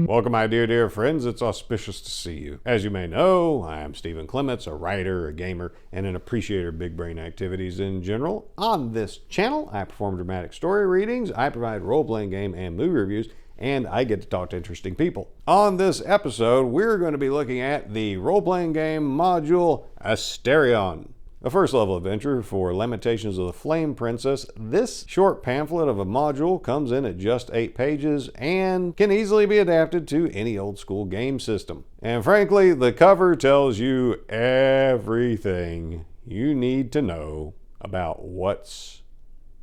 Welcome, my dear friends. It's auspicious to see you. As you may know, I am Stephen Clements, a writer, a gamer, and an appreciator of big brain activities in general. On this channel, I perform dramatic story readings, I provide role-playing game and movie reviews, and I get to talk to interesting people. On this episode, we're going to be looking at the role-playing game module Asterion, a first level adventure for Lamentations of the Flame Princess. This short pamphlet of a module comes in at just 8 pages and can easily be adapted to any old school game system. And frankly, the cover tells you everything you need to know about what's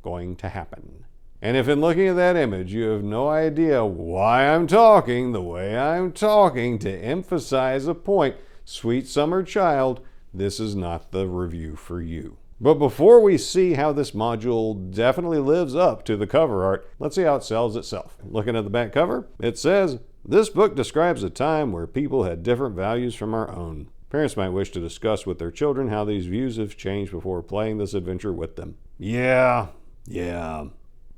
going to happen. And if in looking at that image you have no idea why I'm talking the way I'm talking to emphasize a point, sweet summer child, this is not the review for you. But before we see how this module definitely lives up to the cover art, let's see how it sells itself. Looking at the back cover, it says, "This book describes a time where people had different values from our own. Parents might wish to discuss with their children how these views have changed before playing this adventure with them." Yeah.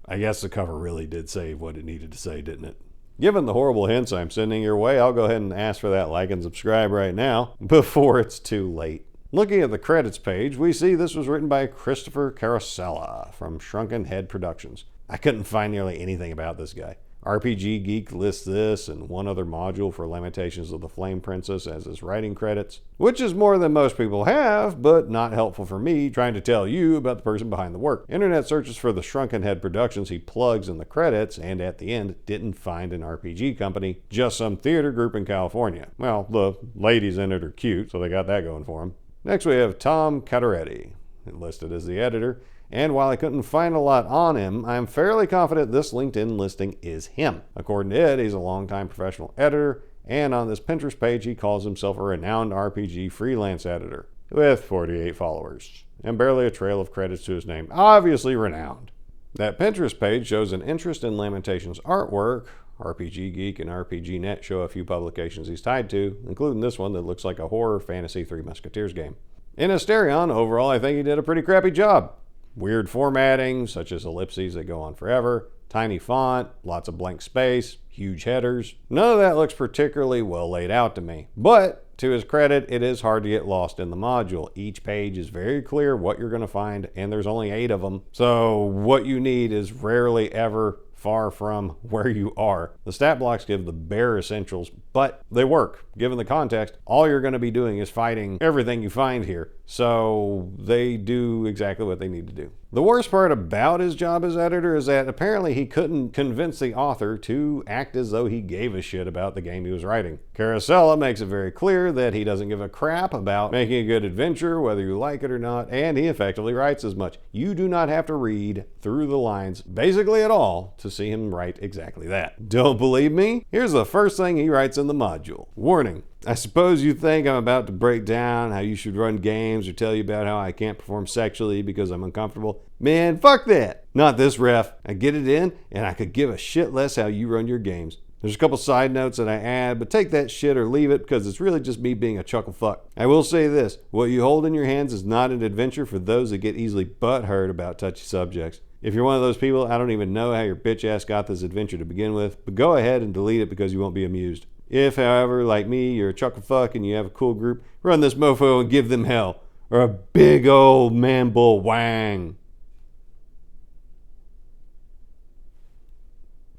I guess the cover really did say what it needed to say, didn't it? Given the horrible hints I'm sending your way, I'll go ahead and ask for that like and subscribe right now, before it's too late. Looking at the credits page, we see this was written by Christopher Carosella from Shrunken Head Productions. I couldn't find nearly anything about this guy. RPG Geek lists this and one other module for Lamentations of the Flame Princess as his writing credits, which is more than most people have, but not helpful for me trying to tell you about the person behind the work. Internet searches for the Shrunken Head Productions he plugs in the credits, and at the end didn't find an RPG company, just some theater group in California. Well, the ladies in it are cute, so they got that going for them. Next we have Tom Cataretti, listed as the editor. And while I couldn't find a lot on him, I'm fairly confident this LinkedIn listing is him. According to it, he's a longtime professional editor, and on this Pinterest page he calls himself a renowned RPG freelance editor, with 48 followers, and barely a trail of credits to his name. Obviously renowned. That Pinterest page shows an interest in Lamentations artwork. RPG Geek and RPG Net show a few publications he's tied to, including this one that looks like a horror fantasy Three Musketeers game. In Asterion, overall I think he did a pretty crappy job. Weird formatting, such as ellipses that go on forever, tiny font, lots of blank space, huge headers. None of that looks particularly well laid out to me. But to his credit, it is hard to get lost in the module. Each page is very clear what you're going to find, and there's only 8 of them. So what you need is rarely ever far from where you are. The stat blocks give the bare essentials, but they work. Given the context, all you're going to be doing is fighting everything you find here. So they do exactly what they need to do. The worst part about his job as editor is that apparently he couldn't convince the author to act as though he gave a shit about the game he was writing. Carosella makes it very clear that he doesn't give a crap about making a good adventure, whether you like it or not, and he effectively writes as much. You do not have to read through the lines basically at all to see him write exactly that. Don't believe me? Here's the first thing he writes in the module. Warning. I suppose you think I'm about to break down how you should run games or tell you about how I can't perform sexually because I'm uncomfortable. Man, fuck that. Not this, ref. I get it in, and I could give a shit less how you run your games. There's a couple side notes that I add, but take that shit or leave it because it's really just me being a chuckle fuck. I will say this, what you hold in your hands is not an adventure for those that get easily butthurt about touchy subjects. If you're one of those people, I don't even know how your bitch ass got this adventure to begin with, but go ahead and delete it because you won't be amused. If, however, like me, you're a chuckle fuck and you have a cool group, run this mofo and give them hell. Or a big old man bull wang.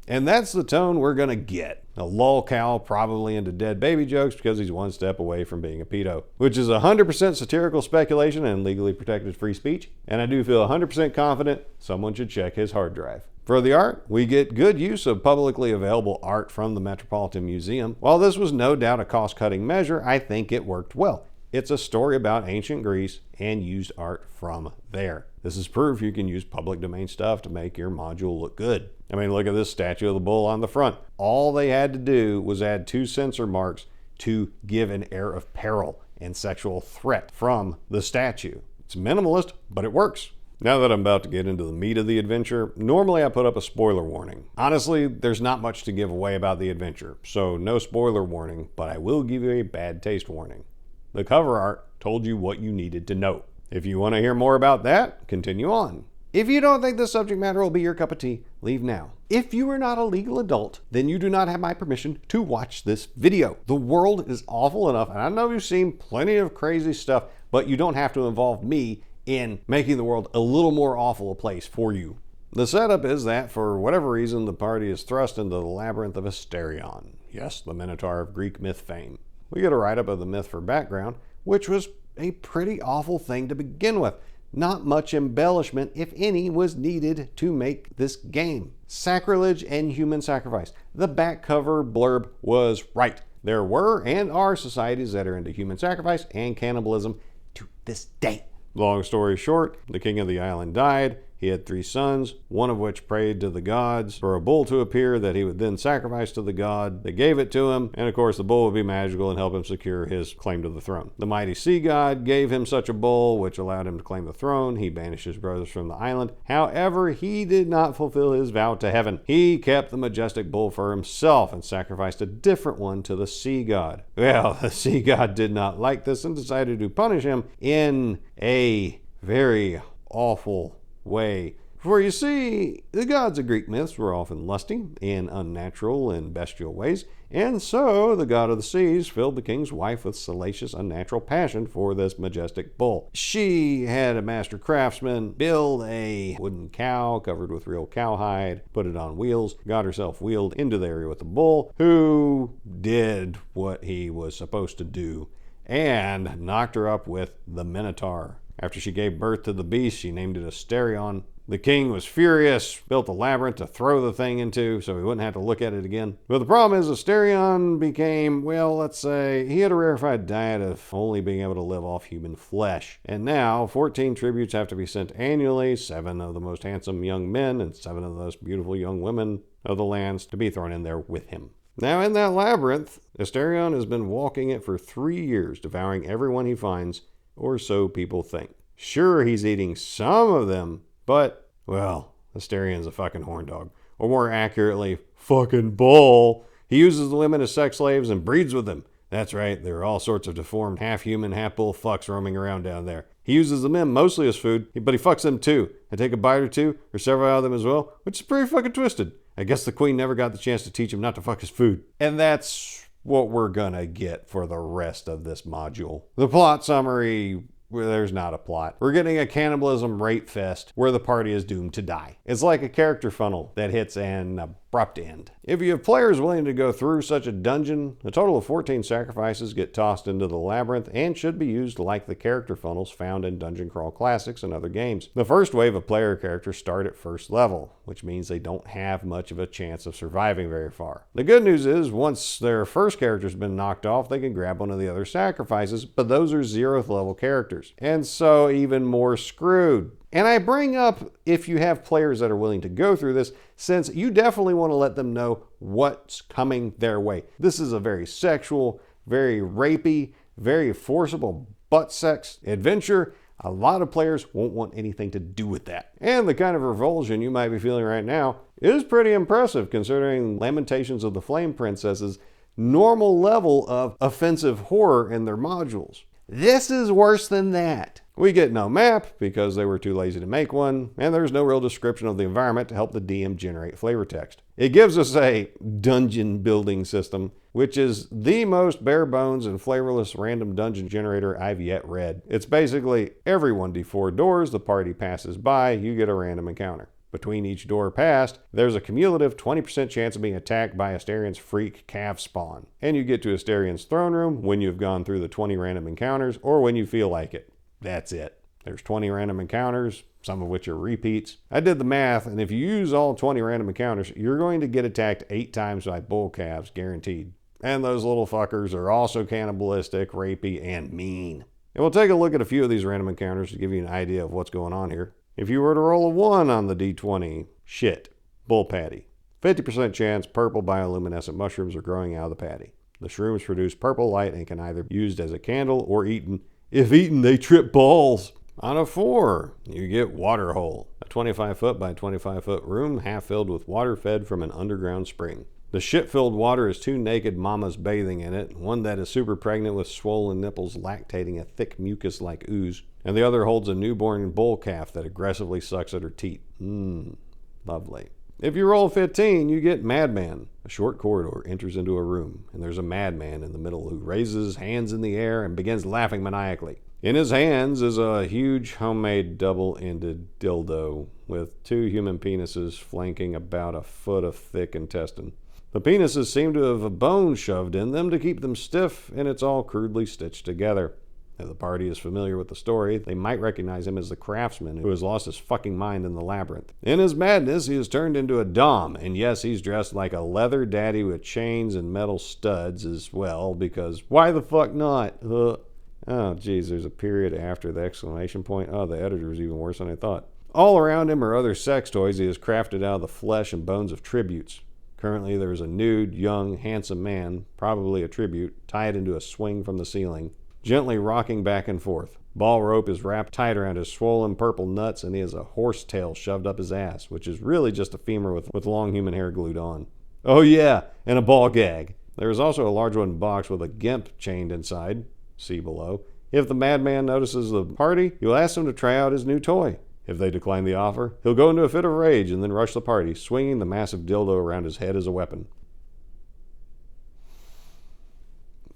And that's the tone we're gonna get. A lolcow probably into dead baby jokes because he's one step away from being a pedo. Which is 100% satirical speculation and legally protected free speech. And I do feel 100% confident someone should check his hard drive. For the art, we get good use of publicly available art from the Metropolitan Museum. While this was no doubt a cost-cutting measure, I think it worked well. It's a story about ancient Greece and used art from there. This is proof you can use public domain stuff to make your module look good. I mean, look at this statue of the bull on the front. All they had to do was add 2 censor marks to give an air of peril and sexual threat from the statue. It's minimalist, but it works. Now that I'm about to get into the meat of the adventure, normally I put up a spoiler warning. Honestly, there's not much to give away about the adventure, so no spoiler warning, but I will give you a bad taste warning. The cover art told you what you needed to know. If you want to hear more about that, continue on. If you don't think this subject matter will be your cup of tea, leave now. If you are not a legal adult, then you do not have my permission to watch this video. The world is awful enough, and I know you've seen plenty of crazy stuff, but you don't have to involve me in making the world a little more awful a place for you. The setup is that, for whatever reason, the party is thrust into the labyrinth of Asterion. Yes, the Minotaur of Greek myth fame. We get a write-up of the myth for background, which was a pretty awful thing to begin with. Not much embellishment, if any, was needed to make this game. Sacrilege and human sacrifice. The back cover blurb was right. There were and are societies that are into human sacrifice and cannibalism to this day. Long story short, the king of the island died. He had 3 sons, one of which prayed to the gods for a bull to appear that he would then sacrifice to the god. They gave it to him, and of course the bull would be magical and help him secure his claim to the throne. The mighty sea god gave him such a bull, which allowed him to claim the throne. He banished his brothers from the island. However, he did not fulfill his vow to heaven. He kept the majestic bull for himself and sacrificed a different one to the sea god. Well, the sea god did not like this and decided to punish him in a very awful way. For you see, the gods of Greek myths were often lusty in unnatural and bestial ways, and so the god of the seas filled the king's wife with salacious, unnatural passion for this majestic bull. She had a master craftsman build a wooden cow covered with real cowhide, put it on wheels, got herself wheeled into the area with the bull, who did what he was supposed to do, and knocked her up with the Minotaur. After she gave birth to the beast, she named it Asterion. The king was furious, built a labyrinth to throw the thing into so he wouldn't have to look at it again. But the problem is Asterion became, well, let's say, he had a rarefied diet of only being able to live off human flesh. And now 14 tributes have to be sent annually, 7 of the most handsome young men and 7 of the most beautiful young women of the lands to be thrown in there with him. Now in that labyrinth, Asterion has been walking it for 3 years, devouring everyone he finds, or so people think. Sure, he's eating some of them, but, well, Asterion's a fucking horn dog. Or more accurately, fucking bull. He uses the women as sex slaves and breeds with them. That's right, there are all sorts of deformed half-human, half-bull fucks roaming around down there. He uses the men mostly as food, but he fucks them too. And take a bite or two, or several out of them as well, which is pretty fucking twisted. I guess the queen never got the chance to teach him not to fuck his food. And that's what we're gonna get for the rest of this module. The plot summary, well, there's not a plot. We're getting a cannibalism rape fest where the party is doomed to die. It's like a character funnel that hits an abrupt end. If you have players willing to go through such a dungeon, a total of 14 sacrifices get tossed into the labyrinth and should be used like the character funnels found in Dungeon Crawl Classics and other games. The first wave of player characters start at first level, which means they don't have much of a chance of surviving very far. The good news is, once their first character's been knocked off, they can grab one of the other sacrifices, but those are 0th level characters, and so even more screwed. And I bring up if you have players that are willing to go through this, since you definitely want to let them know what's coming their way. This is a very sexual, very rapey, very forcible butt sex adventure. A lot of players won't want anything to do with that. And the kind of revulsion you might be feeling right now is pretty impressive considering Lamentations of the Flame Princess's normal level of offensive horror in their modules. This is worse than that. We get no map because they were too lazy to make one, and there's no real description of the environment to help the DM generate flavor text. It gives us a dungeon building system, which is the most bare bones and flavorless random dungeon generator I've yet read. It's basically every 1d4 doors the party passes by, you get a random encounter. Between each door passed, there's a cumulative 20% chance of being attacked by Asterion's freak calf spawn. And you get to Asterion's throne room when you've gone through the 20 random encounters or when you feel like it. That's it. There's 20 random encounters, some of which are repeats. I did the math, and if you use all 20 random encounters, you're going to get attacked 8 times by bull calves, guaranteed. And those little fuckers are also cannibalistic, rapey, and mean. And we'll take a look at a few of these random encounters to give you an idea of what's going on here. If you were to roll a 1 on the d20, shit, bull patty. 50% chance purple bioluminescent mushrooms are growing out of the patty. The shrooms produce purple light and can either be used as a candle or eaten. If eaten, they trip balls. On a 4, you get water hole, a 25 foot by 25 foot room half filled with water fed from an underground spring. The shit-filled water is two naked mamas bathing in it, one that is super pregnant with swollen nipples lactating a thick mucus-like ooze, and the other holds a newborn bull calf that aggressively sucks at her teat. Lovely. If you roll 15, you get Madman. A short corridor enters into a room, and there's a madman in the middle who raises his hands in the air and begins laughing maniacally. In his hands is a huge homemade double-ended dildo with two human penises flanking about a foot of thick intestine. The penises seem to have a bone shoved in them to keep them stiff, and it's all crudely stitched together. If the party is familiar with the story, they might recognize him as the craftsman who has lost his fucking mind in the labyrinth. In his madness, he has turned into a dom, and yes, he's dressed like a leather daddy with chains and metal studs as well, because why the fuck not? Oh, geez, there's a period after the exclamation point. Oh, the editor is even worse than I thought. All around him are other sex toys he has crafted out of the flesh and bones of tributes. Currently, there is a nude, young, handsome man, probably a tribute, tied into a swing from the ceiling, gently rocking back and forth. Ball rope is wrapped tight around his swollen purple nuts, and he has a horse tail shoved up his ass, which is really just a femur with long human hair glued on. Oh yeah, and a ball gag. There is also a large wooden box with a gimp chained inside. See below. If the madman notices the party, he'll ask them to try out his new toy. If they decline the offer, he'll go into a fit of rage and then rush the party, swinging the massive dildo around his head as a weapon.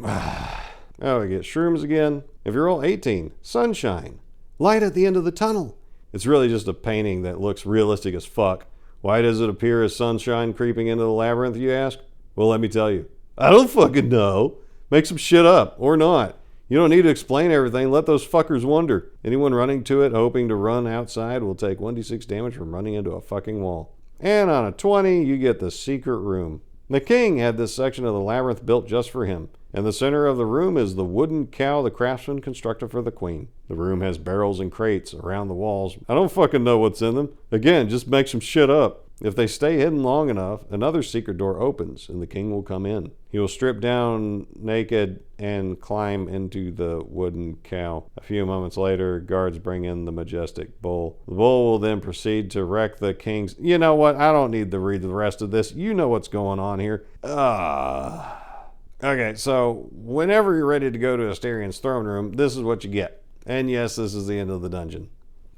Oh, we get shrooms again. If you roll 18, sunshine. Light at the end of the tunnel. It's really just a painting that looks realistic as fuck. Why does it appear as sunshine creeping into the labyrinth, you ask? Well, let me tell you. I don't fucking know. Make some shit up, or not. You don't need to explain everything. Let those fuckers wonder. Anyone running to it hoping to run outside will take 1d6 damage from running into a fucking wall. And on a 20, you get the secret room. The king had this section of the labyrinth built just for him. In the center of the room is the wooden cow the craftsman constructed for the queen. The room has barrels and crates around the walls. I don't fucking know what's in them. Again, just make some shit up. If they stay hidden long enough, another secret door opens and the king will come in. He will strip down naked and climb into the wooden cow. A few moments later, guards bring in the majestic bull. The bull will then proceed to wreck the king's... You know what? I don't need to read the rest of this. You know what's going on here. Okay, so whenever you're ready to go to Asterion's throne room, this is what you get. And yes, this is the end of the dungeon.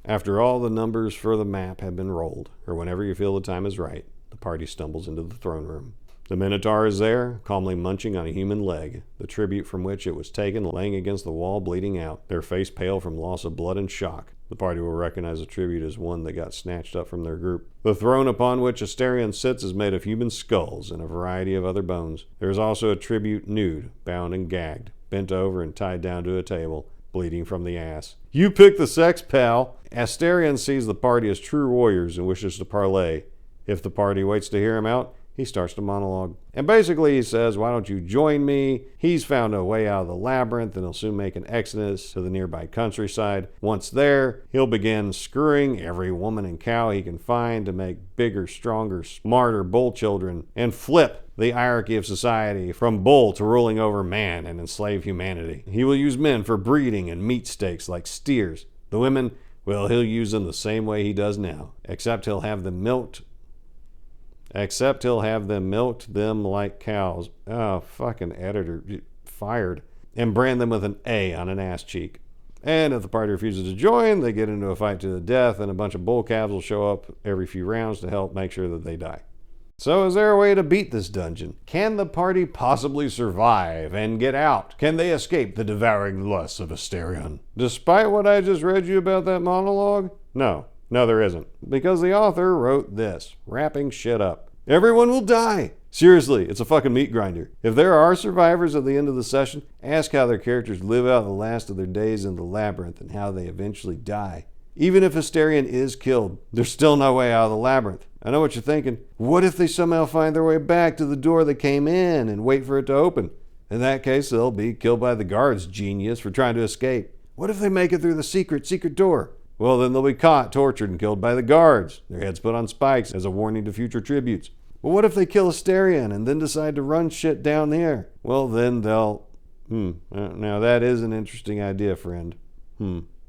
After all the numbers for the map have been rolled, or whenever you feel the time is right, the party stumbles into the throne room. The Minotaur is there, calmly munching on a human leg, the tribute from which it was taken laying against the wall bleeding out, their face pale from loss of blood and shock. The party will recognize the tribute as one that got snatched up from their group. The throne upon which Asterion sits is made of human skulls and a variety of other bones. There is also a tribute nude, bound and gagged, bent over and tied down to a table, bleeding from the ass. You pick the sex, pal. Asterion sees the party as true warriors and wishes to parley. If the party waits to hear him out, he starts to monologue. And basically he says, why don't you join me? He's found a way out of the labyrinth and he'll soon make an exodus to the nearby countryside. Once there, he'll begin screwing every woman and cow he can find to make bigger, stronger, smarter bull children and flip the hierarchy of society from bull to ruling over man and enslave humanity. He will use men for breeding and meat steaks like steers. The women, well, he'll use them the same way he does now, except he'll have them milked them like cows. Oh, fucking editor. Fired. And brand them with an A on an ass cheek. And if the party refuses to join, they get into a fight to the death, and a bunch of bull calves will show up every few rounds to help make sure that they die. So is there a way to beat this dungeon? Can the party possibly survive and get out? Can they escape the devouring lusts of Asterion? Despite what I just read you about that monologue? No, there isn't. Because the author wrote this, wrapping shit up. Everyone will die. Seriously, it's a fucking meat grinder. If there are survivors at the end of the session, ask how their characters live out the last of their days in the labyrinth and how they eventually die. Even if Asterion is killed, there's still no way out of the labyrinth. I know what you're thinking. What if they somehow find their way back to the door they came in and wait for it to open? In that case, they'll be killed by the guards, genius, for trying to escape. What if they make it through the secret door? Well, then they'll be caught, tortured, and killed by the guards. Their heads put on spikes as a warning to future tributes. But what if they kill Asterion and then decide to run shit down there? Well, then they'll... Now that is an interesting idea, friend.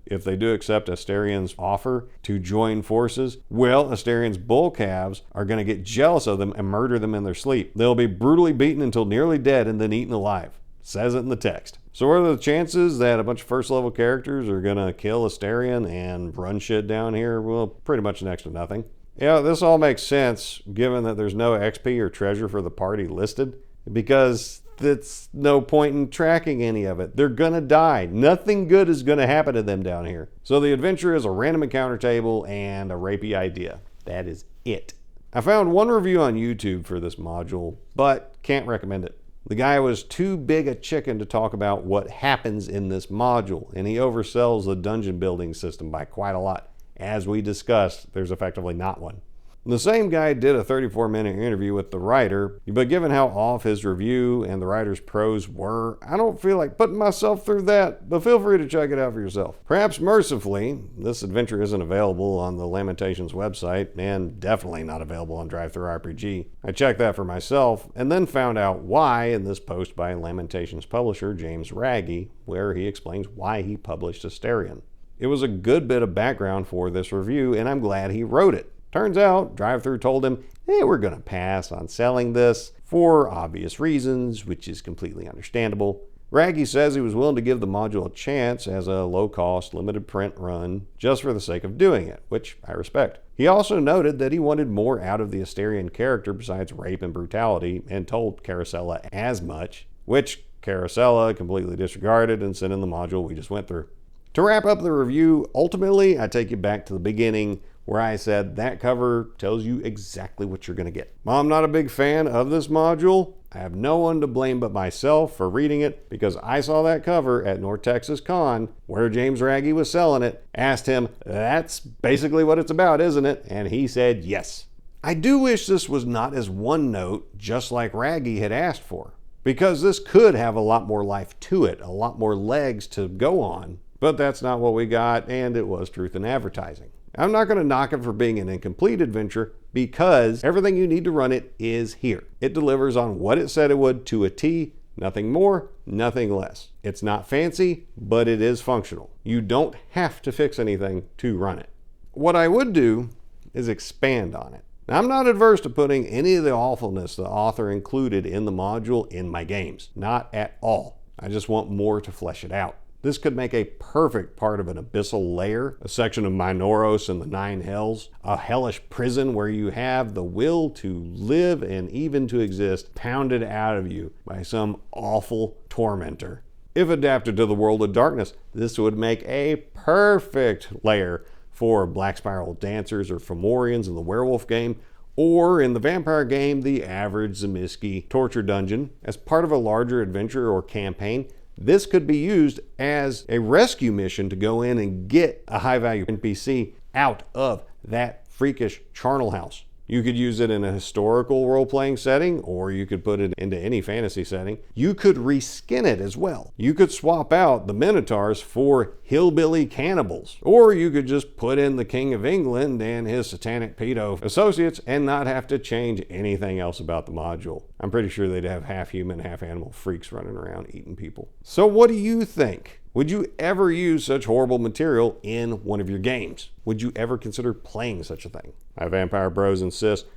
If they do accept Asterion's offer to join forces, well, Asterion's bull calves are going to get jealous of them and murder them in their sleep. They'll be brutally beaten until nearly dead and then eaten alive. Says it in the text. So what are the chances that a bunch of first level characters are going to kill Asterion and run shit down here? Well, pretty much next to nothing. Yeah, this all makes sense given that there's no XP or treasure for the party listed, because that's no point in tracking any of it. They're gonna die. Nothing good is gonna happen to them down here. So the adventure is a random encounter table and a rapey idea. That is it. I found one review on YouTube for this module, but can't recommend it. The guy was too big a chicken to talk about what happens in this module, and he oversells the dungeon building system by quite a lot. As we discussed, there's effectively not one. The same guy did a 34-minute interview with the writer, but given how off his review and the writer's prose were, I don't feel like putting myself through that, but feel free to check it out for yourself. Perhaps mercifully, this adventure isn't available on the Lamentations website, and definitely not available on DriveThruRPG. I checked that for myself, and then found out why in this post by Lamentations publisher James Raggy, where he explains why he published Asterion. It was a good bit of background for this review, and I'm glad he wrote it. Turns out, DriveThru told him, hey, we're going to pass on selling this for obvious reasons, which is completely understandable. Raggy says he was willing to give the module a chance as a low-cost, limited print run just for the sake of doing it, which I respect. He also noted that he wanted more out of the Asterion character besides rape and brutality, and told Carosella as much, which Carosella completely disregarded and sent in the module we just went through. To wrap up the review, ultimately, I take you back to the beginning where I said that cover tells you exactly what you're going to get. While I'm not a big fan of this module, I have no one to blame but myself for reading it, because I saw that cover at North Texas Con where James Raggy was selling it, asked him, that's basically what it's about, isn't it? And he said yes. I do wish this was not as one note, just like Raggy had asked for, because this could have a lot more life to it, a lot more legs to go on. But that's not what we got, and it was truth in advertising. I'm not going to knock it for being an incomplete adventure, because everything you need to run it is here. It delivers on what it said it would to a T, nothing more, nothing less. It's not fancy, but it is functional. You don't have to fix anything to run it. What I would do is expand on it. Now, I'm not adverse to putting any of the awfulness the author included in the module in my games. Not at all. I just want more to flesh it out. This could make a perfect part of an abyssal lair, a section of Minoros and the Nine Hells, a hellish prison where you have the will to live and even to exist pounded out of you by some awful tormentor. If adapted to the world of darkness, this would make a perfect lair for Black Spiral Dancers or Fomorians in the werewolf game, or in the vampire game, the average Zamiski torture dungeon. As part of a larger adventure or campaign, this could be used as a rescue mission to go in and get a high-value NPC out of that freakish charnel house. You could use it in a historical role-playing setting, or you could put it into any fantasy setting. You could reskin it as well. You could swap out the Minotaurs for hillbilly cannibals, or you could just put in the King of England and his satanic pedo associates and not have to change anything else about the module. I'm pretty sure they'd have half human, half animal freaks running around eating people. So what do you think? Would you ever use such horrible material in one of your games? Would you ever consider playing such a thing? My vampire bros insist,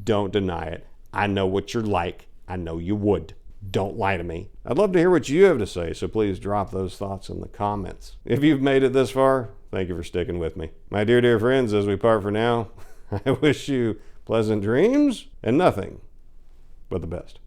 don't deny it. I know what you're like. I know you would. Don't lie to me. I'd love to hear what you have to say, so please drop those thoughts in the comments. If you've made it this far, thank you for sticking with me. My dear, dear friends, as we part for now, I wish you pleasant dreams and nothing but the best.